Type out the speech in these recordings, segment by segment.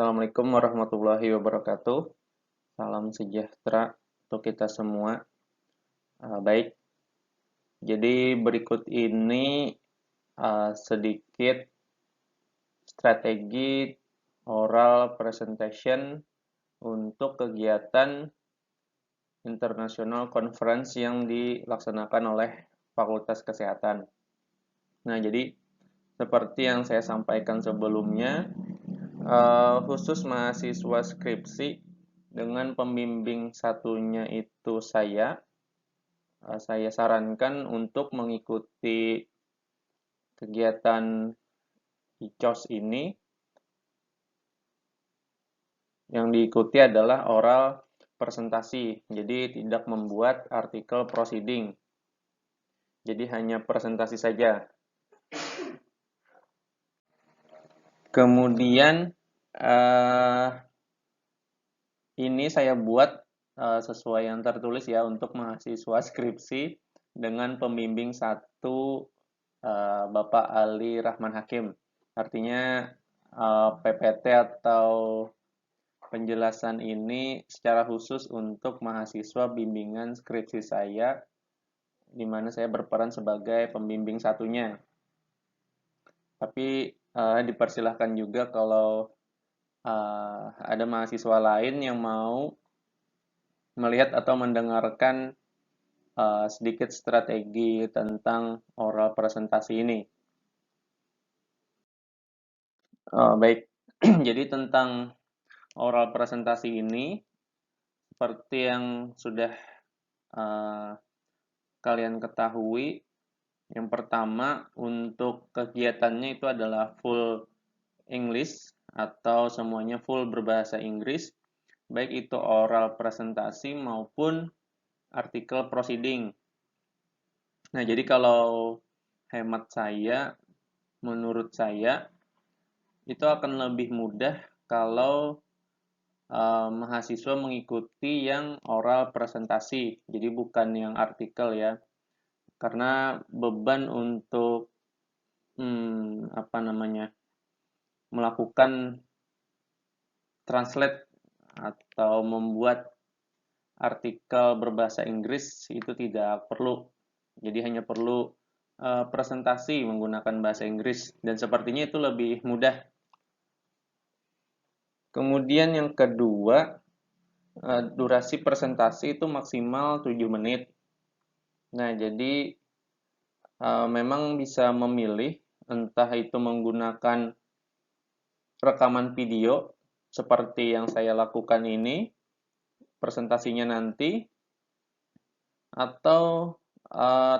Assalamualaikum warahmatullahi wabarakatuh. Salam sejahtera untuk kita semua. Baik, jadi berikut ini sedikit strategi oral presentation untuk kegiatan International Conference yang dilaksanakan oleh Fakultas Kesehatan. Nah, jadi seperti yang saya sampaikan sebelumnya, khusus mahasiswa skripsi dengan pembimbing satunya itu saya sarankan untuk mengikuti kegiatan ICOS ini. Yang diikuti adalah oral presentasi, jadi tidak membuat artikel proceeding. Jadi hanya presentasi saja. Kemudian ini saya buat sesuai yang tertulis ya untuk mahasiswa skripsi dengan pembimbing satu Bapak Ali Rahman Hakim. Artinya PPT atau penjelasan ini secara khusus untuk mahasiswa bimbingan skripsi saya, di mana saya berperan sebagai pembimbing satunya. Tapi dipersilahkan juga kalau ada mahasiswa lain yang mau melihat atau mendengarkan sedikit strategi tentang oral presentasi ini. Baik, jadi tentang oral presentasi ini, seperti yang sudah kalian ketahui, yang pertama untuk kegiatannya itu adalah full English atau semuanya full berbahasa Inggris, baik itu oral presentasi maupun artikel proceeding. Nah, jadi kalau hemat saya, menurut saya, itu akan lebih mudah kalau mahasiswa mengikuti yang oral presentasi, jadi bukan yang artikel ya, karena beban untuk melakukan translate atau membuat artikel berbahasa Inggris itu tidak perlu, jadi hanya perlu presentasi menggunakan bahasa Inggris, dan sepertinya itu lebih mudah. Kemudian yang kedua, durasi presentasi itu maksimal 7 menit. Nah, jadi memang bisa memilih entah itu menggunakan rekaman video seperti yang saya lakukan ini, presentasinya nanti, atau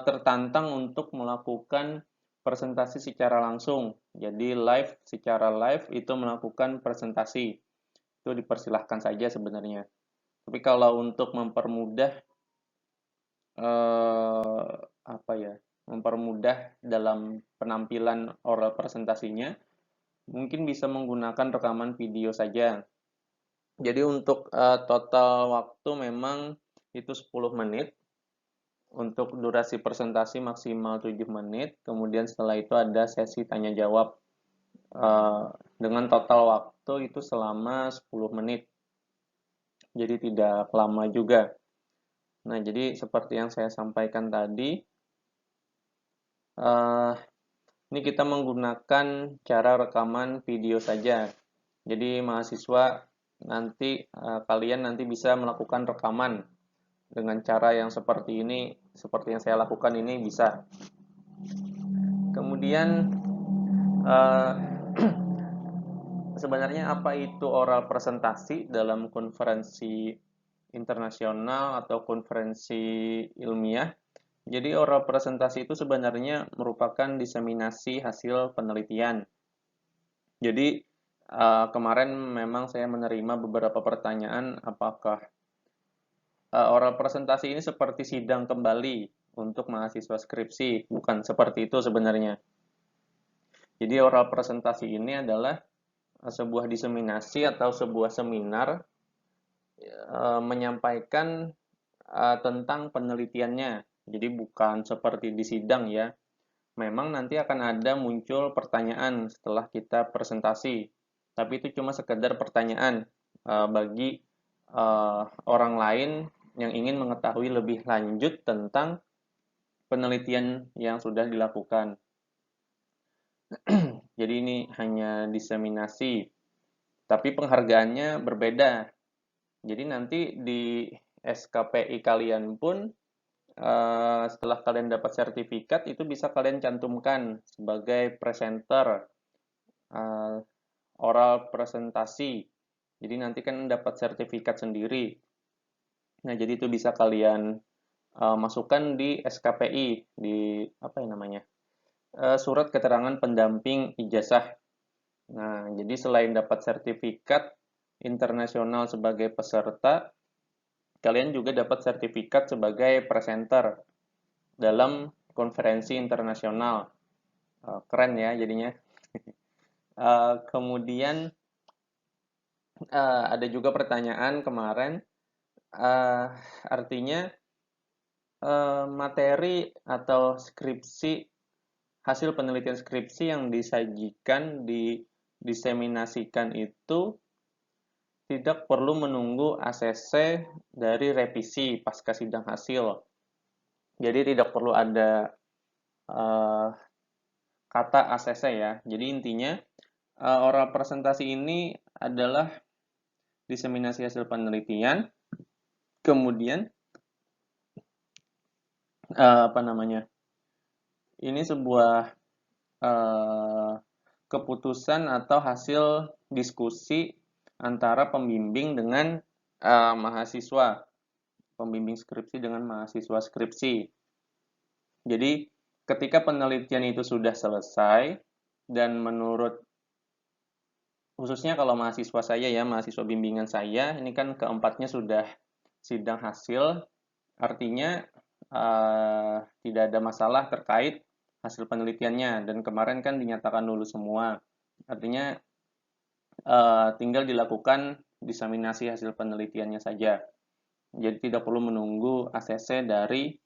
tertantang untuk melakukan presentasi secara langsung. Jadi secara live itu melakukan presentasi. Itu dipersilahkan saja sebenarnya. Tapi kalau untuk mempermudah mempermudah dalam penampilan oral presentasinya, mungkin bisa menggunakan rekaman video saja. Jadi untuk total waktu memang itu 10 menit. Untuk durasi presentasi maksimal 7 menit. Kemudian setelah itu ada sesi tanya jawab dengan total waktu itu selama 10 menit. Jadi tidak lama juga. Nah, jadi seperti yang saya sampaikan tadi, ini kita menggunakan cara rekaman video saja. Jadi mahasiswa kalian nanti bisa melakukan rekaman dengan cara yang seperti ini, seperti yang saya lakukan ini bisa. Kemudian sebenarnya apa itu oral presentasi dalam konferensi internasional atau konferensi ilmiah? Jadi oral presentasi itu sebenarnya merupakan diseminasi hasil penelitian. Jadi kemarin memang saya menerima beberapa pertanyaan apakah oral presentasi ini seperti sidang kembali untuk mahasiswa skripsi. Bukan seperti itu sebenarnya. Jadi oral presentasi ini adalah sebuah diseminasi atau sebuah seminar menyampaikan tentang penelitiannya. Jadi bukan seperti di sidang ya. Memang nanti akan ada muncul pertanyaan setelah kita presentasi. tapi itu cuma sekedar pertanyaan bagi orang lain yang ingin mengetahui lebih lanjut tentang penelitian yang sudah dilakukan. Jadi ini hanya diseminasi, tapi penghargaannya berbeda. Jadi nanti di SKPI kalian pun setelah kalian dapat sertifikat itu bisa kalian cantumkan sebagai presenter eh, oral presentasi. Jadi nanti kan dapat sertifikat sendiri. Nah, jadi itu bisa kalian masukkan di SKPI, di apa ya namanya? Surat keterangan pendamping ijazah. Nah, jadi selain dapat sertifikat internasional sebagai peserta, kalian juga dapat sertifikat sebagai presenter dalam konferensi internasional. Keren ya jadinya. Kemudian ada juga pertanyaan kemarin, uh, artinya materi atau skripsi, hasil penelitian skripsi yang disajikan, diseminasikan itu tidak perlu menunggu ACC dari revisi pasca sidang hasil. Jadi tidak perlu ada uh, kata ACC ya. Jadi intinya oral presentasi ini adalah diseminasi hasil penelitian, kemudian apa namanya? Ini sebuah keputusan atau hasil diskusi antara pembimbing dengan mahasiswa, pembimbing skripsi dengan mahasiswa skripsi. Jadi ketika penelitian itu sudah selesai dan menurut khususnya kalau mahasiswa saya ya, mahasiswa bimbingan saya, ini kan keempatnya sudah sidang hasil, artinya tidak ada masalah terkait hasil penelitiannya dan kemarin kan dinyatakan lulus semua. Artinya tinggal dilakukan diseminasi hasil penelitiannya saja. Jadi tidak perlu menunggu ACC dari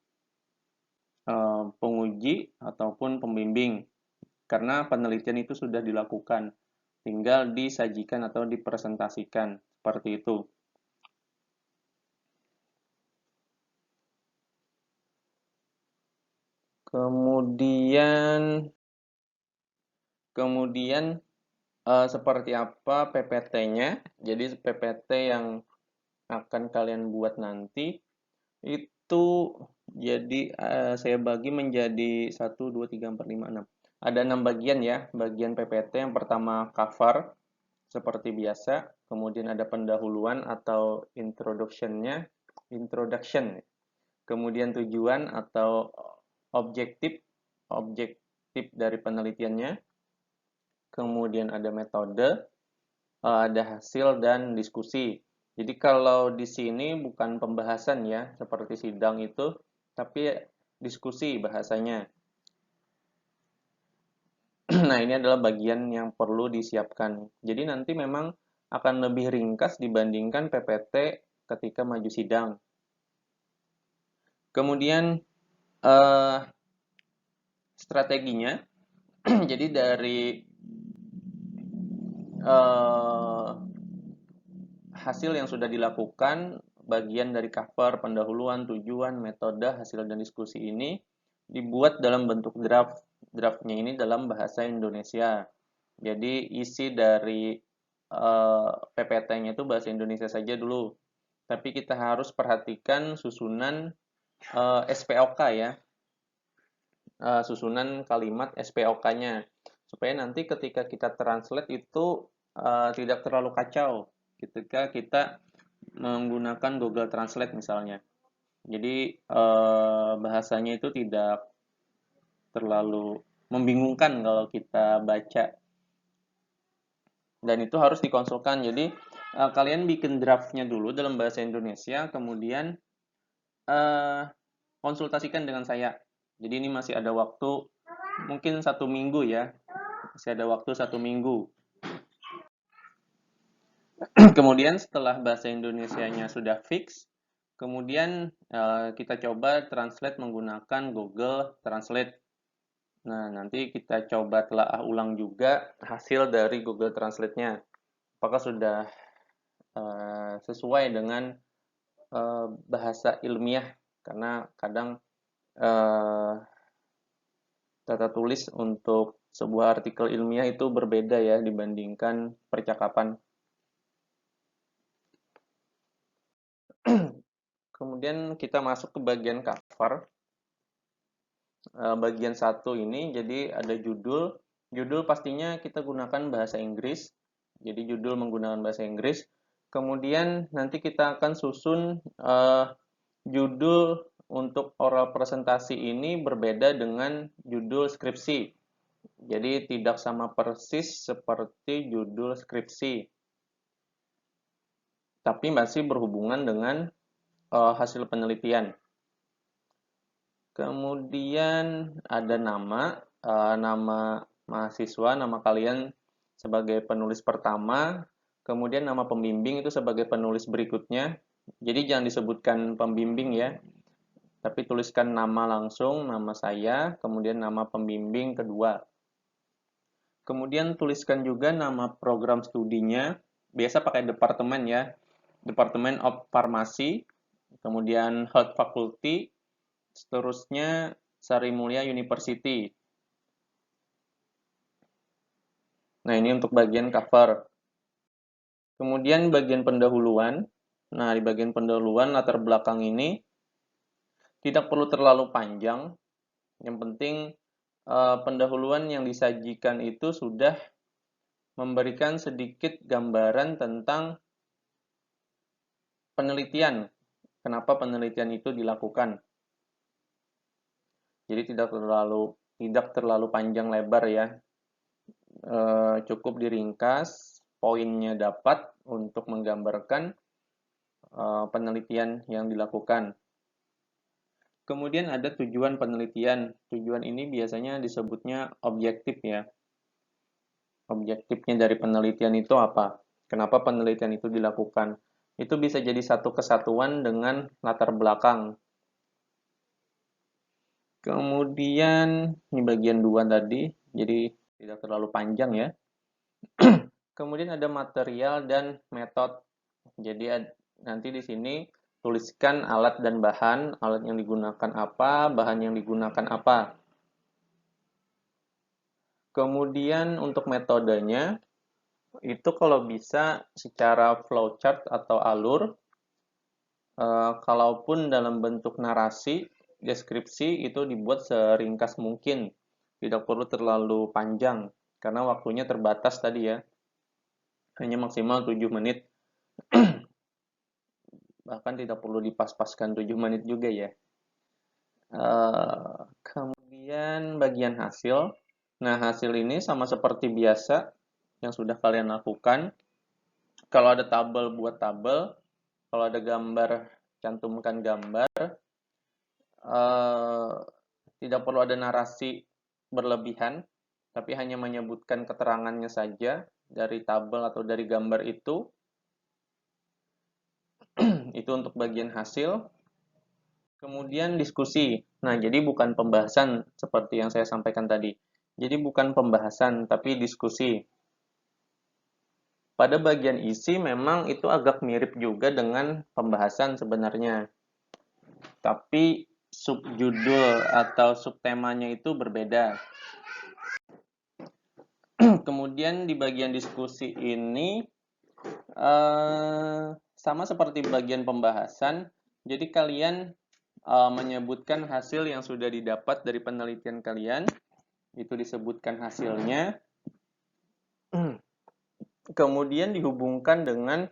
penguji ataupun pembimbing karena penelitian itu sudah dilakukan. Tinggal disajikan atau dipresentasikan seperti itu. Kemudian seperti apa PPT-nya? Jadi PPT yang akan kalian buat nanti itu jadi saya bagi menjadi 1, 2, 3, 4, 5, 6. Ada 6 bagian ya, bagian PPT. Yang pertama cover seperti biasa, kemudian ada pendahuluan atau introduction-nya, introduction. Kemudian tujuan atau objektif, objektif dari penelitiannya. Kemudian ada metode, ada hasil dan diskusi. Jadi kalau di sini bukan pembahasan ya, seperti sidang itu, tapi diskusi bahasanya. Nah, ini adalah bagian yang perlu disiapkan. Jadi nanti memang akan lebih ringkas dibandingkan PPT ketika maju sidang. Kemudian strateginya, jadi dari hasil yang sudah dilakukan, bagian dari cover, pendahuluan, tujuan, metode, hasil, dan diskusi ini dibuat dalam bentuk draft. Draftnya ini dalam bahasa Indonesia. Jadi isi dari PPT-nya itu bahasa Indonesia saja dulu. Tapi kita harus perhatikan susunan SPOK ya. Susunan kalimat SPOK-nya. Supaya nanti ketika kita translate itu tidak terlalu kacau ketika kita menggunakan Google Translate misalnya. Jadi bahasanya itu tidak terlalu membingungkan kalau kita baca. Dan itu harus dikonsulkan. Jadi kalian bikin draftnya dulu dalam bahasa Indonesia, kemudian konsultasikan dengan saya. Jadi ini masih ada waktu, mungkin 1 minggu ya. Masih ada waktu 1 minggu. Kemudian setelah bahasa Indonesianya sudah fix, kemudian kita coba translate menggunakan Google Translate. Nah, nanti kita coba telaah ulang juga hasil dari Google Translate-nya. apakah sudah sesuai dengan bahasa ilmiah, karena kadang tata tulis untuk sebuah artikel ilmiah itu berbeda ya dibandingkan percakapan. Kemudian kita masuk ke bagian cover. Bagian satu ini jadi ada judul. Judul pastinya kita gunakan bahasa Inggris. Jadi judul menggunakan bahasa Inggris. Kemudian nanti kita akan susun judul untuk oral presentasi ini berbeda dengan judul skripsi. Jadi tidak sama persis seperti judul skripsi. Tapi masih berhubungan dengan hasil penelitian. Kemudian ada nama mahasiswa, nama kalian sebagai penulis pertama, kemudian nama pembimbing itu sebagai penulis berikutnya. Jadi jangan disebutkan pembimbing ya, tapi tuliskan nama langsung, nama saya, kemudian nama pembimbing kedua. Kemudian tuliskan juga nama program studinya, biasa pakai departemen ya, Department of Pharmacy, kemudian Health Faculty, seterusnya Sari Mulia University. Nah, ini untuk bagian cover. Kemudian bagian pendahuluan. Nah, di bagian pendahuluan latar belakang ini tidak perlu terlalu panjang. Yang penting pendahuluan yang disajikan itu sudah memberikan sedikit gambaran tentang penelitian. Kenapa penelitian itu dilakukan. Jadi tidak terlalu panjang lebar ya. Cukup diringkas, poinnya dapat untuk menggambarkan penelitian yang dilakukan. Kemudian ada tujuan penelitian. Tujuan ini biasanya disebutnya objektif ya. Objektifnya dari penelitian itu apa? Kenapa penelitian itu dilakukan? Itu bisa jadi satu kesatuan dengan latar belakang. Kemudian ini bagian 2 tadi, jadi tidak terlalu panjang ya. Kemudian ada material dan metode. Jadi nanti di sini tuliskan alat dan bahan, alat yang digunakan apa, bahan yang digunakan apa. Kemudian untuk metodenya, itu kalau bisa secara flowchart atau alur, kalaupun dalam bentuk narasi, deskripsi itu dibuat seringkas mungkin. Tidak perlu terlalu panjang, karena waktunya terbatas tadi ya. Hanya maksimal 7 menit. Bahkan tidak perlu dipas-paskan 7 menit juga ya. Kemudian bagian hasil. Nah, hasil ini sama seperti biasa yang sudah kalian lakukan. Kalau ada tabel, buat tabel. Kalau ada gambar, cantumkan gambar. Tidak perlu ada narasi berlebihan, tapi hanya menyebutkan keterangannya saja dari tabel atau dari gambar itu. Itu untuk bagian hasil. Kemudian diskusi. Nah, jadi bukan pembahasan seperti yang saya sampaikan tadi. Jadi bukan pembahasan, tapi diskusi. Pada bagian isi memang itu agak mirip juga dengan pembahasan sebenarnya. Tapi subjudul atau subtemanya itu berbeda. Kemudian di bagian diskusi ini sama seperti bagian pembahasan. Jadi kalian menyebutkan hasil yang sudah didapat dari penelitian kalian. Itu disebutkan hasilnya. Kemudian dihubungkan dengan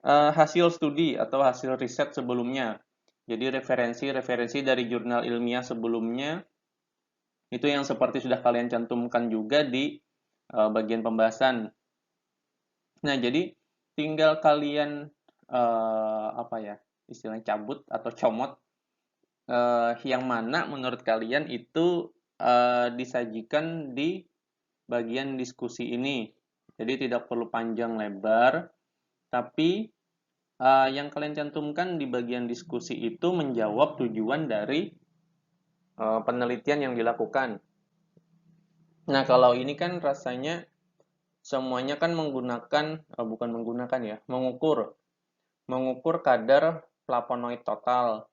hasil studi atau hasil riset sebelumnya. Jadi referensi-referensi dari jurnal ilmiah sebelumnya itu yang seperti sudah kalian cantumkan juga di bagian pembahasan. Nah, jadi tinggal kalian istilahnya cabut atau comot yang mana menurut kalian itu disajikan di bagian diskusi ini. Jadi tidak perlu panjang lebar, tapi yang kalian cantumkan di bagian diskusi itu menjawab tujuan dari penelitian yang dilakukan. Nah, kalau ini kan rasanya semuanya kan menggunakan, bukan menggunakan ya, mengukur kadar flavonoid total.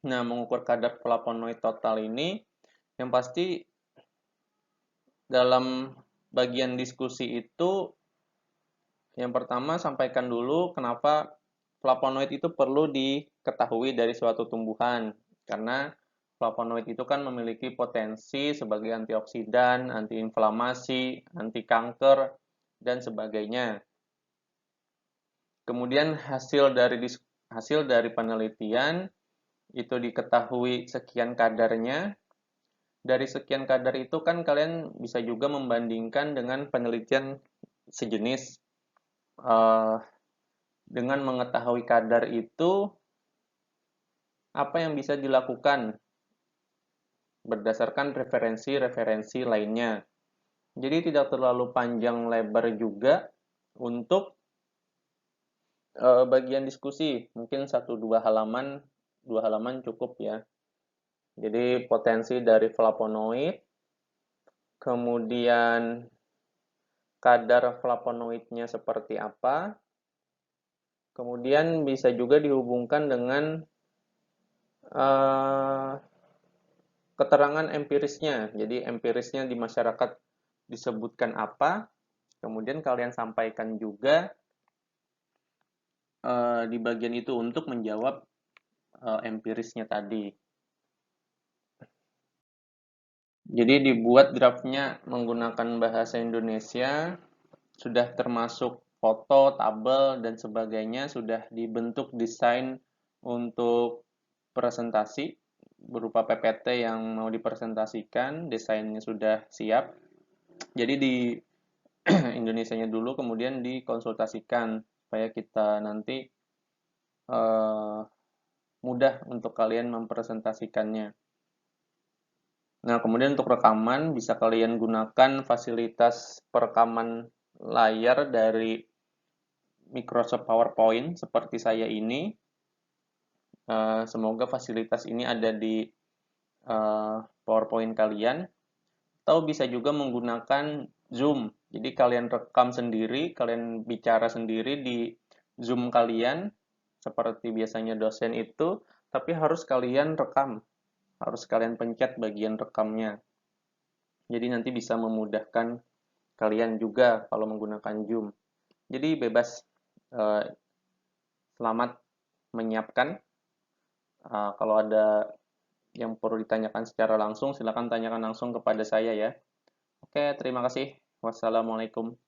Nah, mengukur kadar flavonoid total ini yang pasti dalam bagian diskusi itu yang pertama sampaikan dulu kenapa flavonoid itu perlu diketahui dari suatu tumbuhan. Karena flavonoid itu kan memiliki potensi sebagai antioksidan, antiinflamasi, anti kanker, dan sebagainya. Kemudian hasil dari penelitian itu diketahui sekian kadarnya. Dari sekian kadar itu kan kalian bisa juga membandingkan dengan penelitian sejenis. Dengan mengetahui kadar itu, apa yang bisa dilakukan berdasarkan referensi-referensi lainnya. Jadi tidak terlalu panjang lebar juga untuk bagian diskusi. Mungkin 2 halaman cukup ya. Jadi potensi dari flavonoid, kemudian kadar flavonoidnya seperti apa, kemudian bisa juga dihubungkan dengan keterangan empirisnya. Jadi empirisnya di masyarakat disebutkan apa, kemudian kalian sampaikan juga di bagian itu untuk menjawab empirisnya tadi. Jadi dibuat draftnya menggunakan bahasa Indonesia, sudah termasuk foto, tabel, dan sebagainya, sudah dibentuk desain untuk presentasi berupa PPT yang mau dipresentasikan, desainnya sudah siap. Jadi di Indonesianya dulu, kemudian dikonsultasikan supaya kita nanti mudah untuk kalian mempresentasikannya. Nah, kemudian untuk rekaman, bisa kalian gunakan fasilitas perekaman layar dari Microsoft PowerPoint seperti saya ini. Semoga fasilitas ini ada di PowerPoint kalian. Atau bisa juga menggunakan Zoom. Jadi kalian rekam sendiri, kalian bicara sendiri di Zoom kalian, seperti biasanya dosen itu, tapi harus kalian rekam. Harus kalian pencet bagian rekamnya. Jadi nanti bisa memudahkan kalian juga kalau menggunakan Zoom. Jadi bebas, selamat menyiapkan. Kalau ada yang perlu ditanyakan secara langsung, silakan tanyakan langsung kepada saya ya. Oke, terima kasih. Wassalamualaikum.